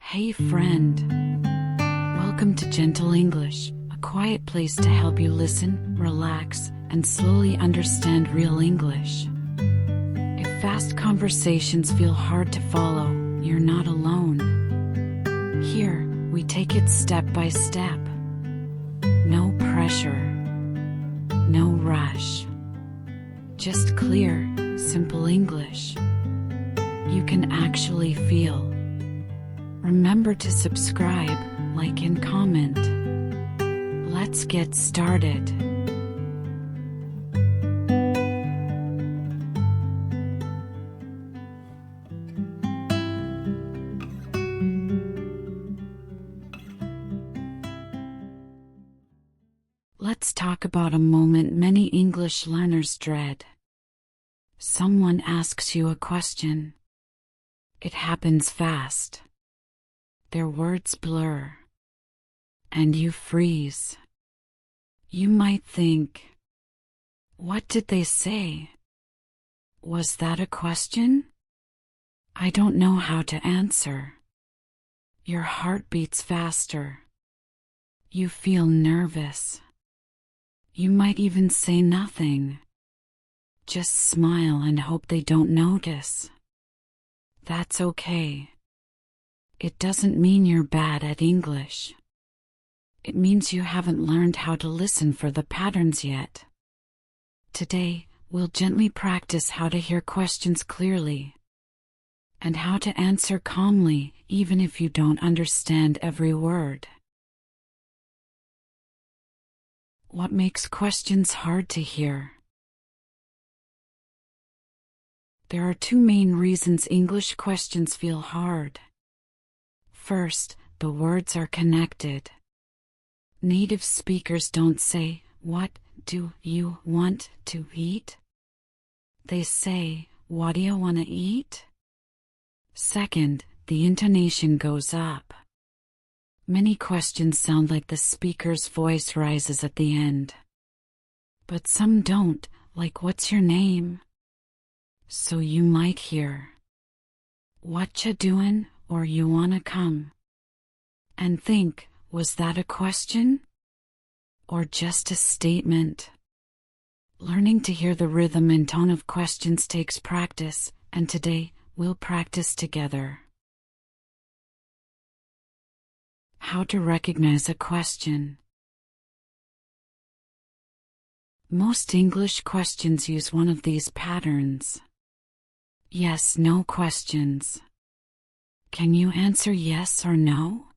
Hey friend, welcome to Gentle English, a quiet place to help you listen, relax, and slowly understand real English. If fast conversations feel hard to follow, you're not alone. Here, we take it step by step. No pressure, no rush. Just clear, simple English you can actually feel. Remember to subscribe, like, and comment. Let's get started. Let's talk about a moment many English learners dread. Someone asks you a question. It happens fast. Their words blur, and you freeze. You might think, what did they say? Was that a question? I don't know how to answer. Your heart beats faster. You feel nervous. You might even say nothing. Just smile and hope they don't notice. That's okay. It doesn't mean you're bad at English. It means you haven't learned how to listen for the patterns yet. Today, we'll gently practice how to hear questions clearly and how to answer calmly, even if you don't understand every word. What makes questions hard to hear? There are two main reasons English questions feel hard. First, the words are connected. Native speakers don't say, "What do you want to eat?" They say, "What do you want to eat?" Second, the intonation goes up. Many questions sound like the speaker's voice rises at the end. But some don't, like "What's your name?" So you might hear, "What ya doin'?" or "You wanna come?" and think, was that a question? Or just a statement? Learning to hear the rhythm and tone of questions takes practice, and today, we'll practice together. How to recognize a question. Most English questions use one of these patterns. Yes, no questions. Can you answer yes or no?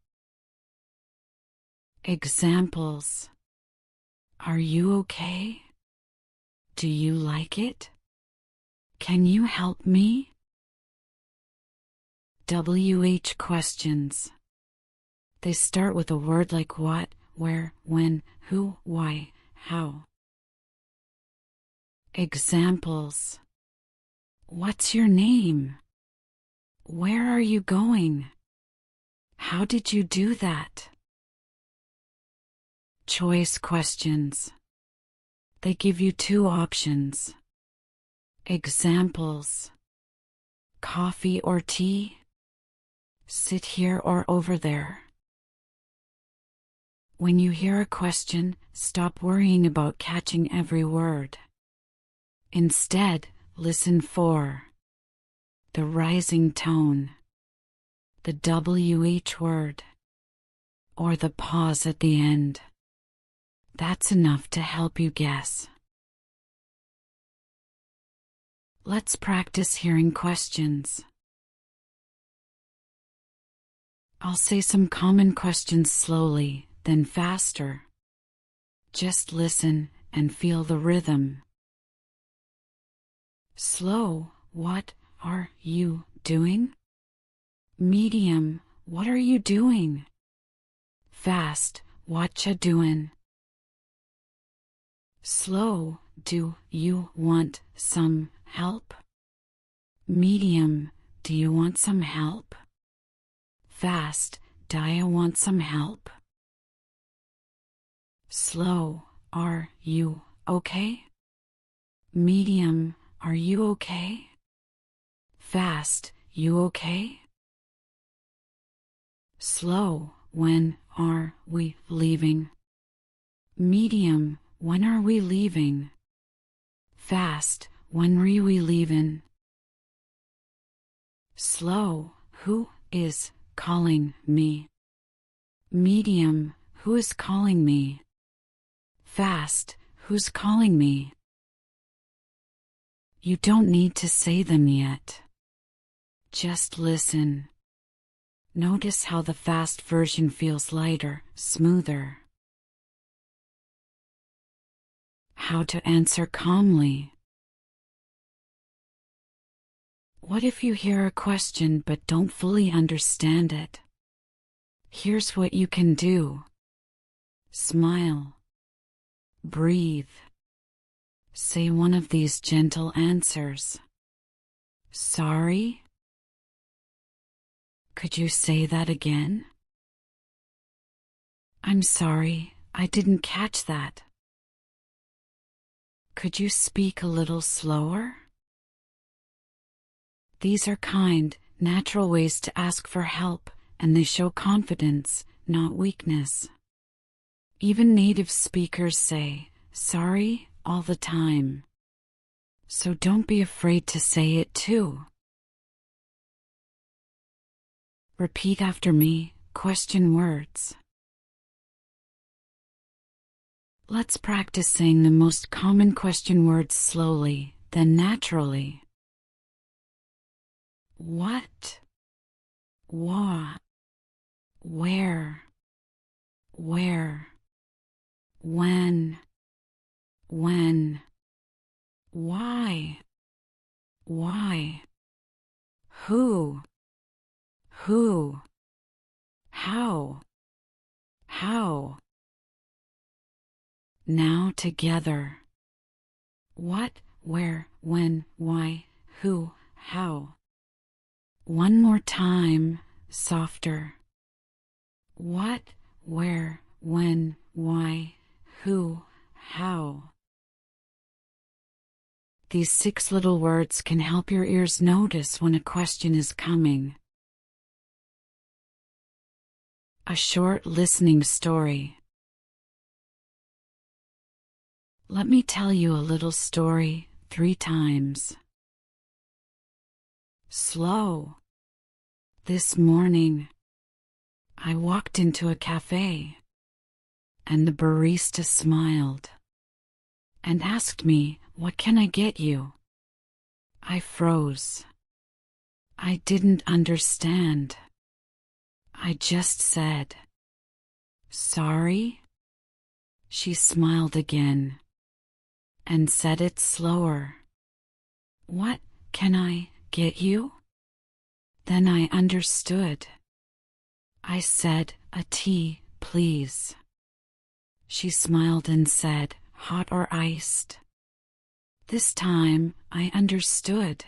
Examples. Are you okay? Do you like it? Can you help me? WH questions. They start with a word like what, where, when, who, why, how. Examples. What's your name? Where are you going? How did you do that? Choice questions. They give you two options. Examples. Coffee or tea? Sit here or over there? When you hear a question, stop worrying about catching every word. Instead, listen for the rising tone, the WH word, or the pause at the end. That's enough to help you guess. Let's practice hearing questions. I'll say some common questions slowly, then faster. Just listen and feel the rhythm. Slow, what are you doing? Medium, what are you doing? Fast, what ya doin'? Slow, do you want some help? Medium, do you want some help? Fast, do you want some help? Slow, are you okay? Medium, are you okay? Fast, you okay? Slow, when are we leaving? Medium, when are we leaving? Fast, when are we leaving? Slow, who is calling me? Medium, who is calling me? Fast, who's calling me? You don't need to say them yet. Just listen. Notice how the fast version feels lighter, smoother. How to answer calmly. What if you hear a question but don't fully understand it? Here's what you can do. Smile. Breathe. Say one of these gentle answers. Sorry? Could you say that again? I'm sorry, I didn't catch that. Could you speak a little slower? These are kind, natural ways to ask for help, and they show confidence, not weakness. Even native speakers say, sorry, all the time. So don't be afraid to say it too. Repeat after me, question words. Let's practice saying the most common question words slowly, then naturally. What? What? Where? Where? When? When? Why? Why? Who? Who? How? How? Now together. What, where, when, why, who, how. One more time, softer. What, where, when, why, who, how. These 6 little words can help your ears notice when a question is coming. A short listening story. Let me tell you a little story 3 times. Slow. This morning, I walked into a cafe, and the barista smiled and asked me, "What can I get you?" I froze. I didn't understand. I just said, "Sorry?" She smiled again and said it slower. "What can I get you?" Then I understood. I said, "A tea, please." She smiled and said, "Hot or iced?" This time I understood.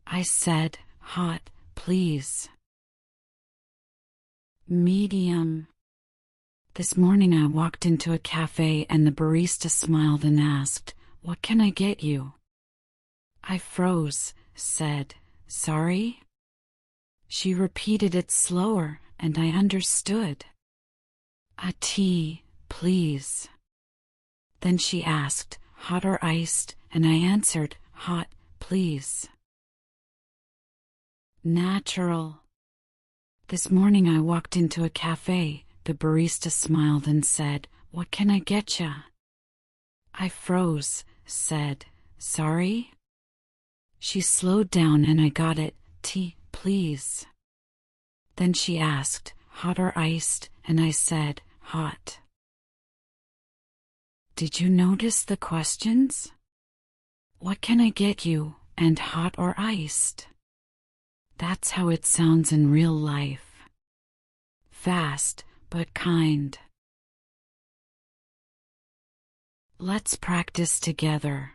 I said, "Hot, please." Medium. This morning I walked into a cafe and the barista smiled and asked, "What can I get you?" I froze, said, "Sorry?" She repeated it slower and I understood. "A tea, please." Then she asked, "Hot or iced?" and I answered, "Hot, please." Natural. This morning I walked into a cafe. The barista smiled and said, "What can I get ya?" I froze, said, "Sorry?" She slowed down and I got it, "Tea, please." Then she asked, "Hot or iced?" and I said, "Hot." Did you notice the questions? What can I get you? And hot or iced? That's how it sounds in real life. Fast, but kind. Let's practice together.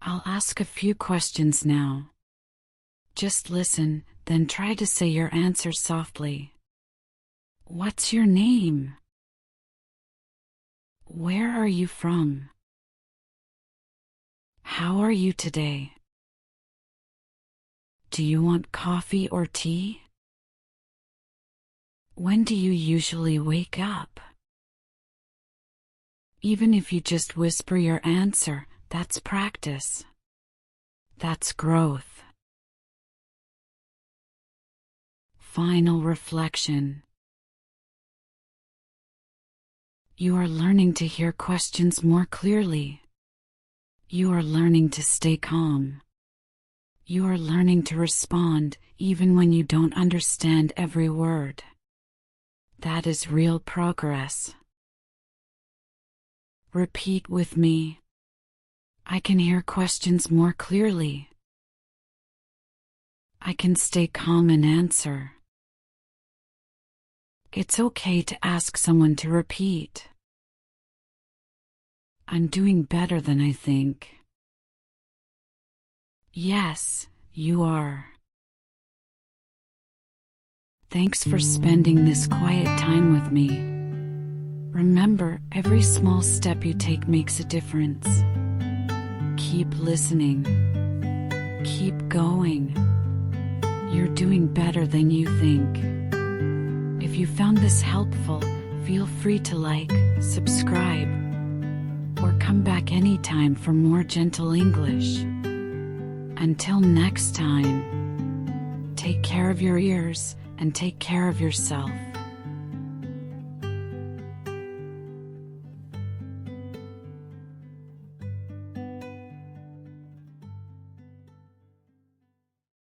I'll ask a few questions now. Just listen, then try to say your answer softly. What's your name? Where are you from? How are you today? Do you want coffee or tea? When do you usually wake up? Even if you just whisper your answer, that's practice. That's growth. Final reflection. You are learning to hear questions more clearly. You are learning to stay calm. You are learning to respond even when you don't understand every word. That is real progress. Repeat with me. I can hear questions more clearly. I can stay calm and answer. It's okay to ask someone to repeat. I'm doing better than I think. Yes, you are. Thanks for spending this quiet time with me. Remember, every small step you take makes a difference. Keep listening. Keep going. You're doing better than you think. If you found this helpful, feel free to like, subscribe, or come back anytime for more gentle English. Until next time, take care of your ears and take care of yourself.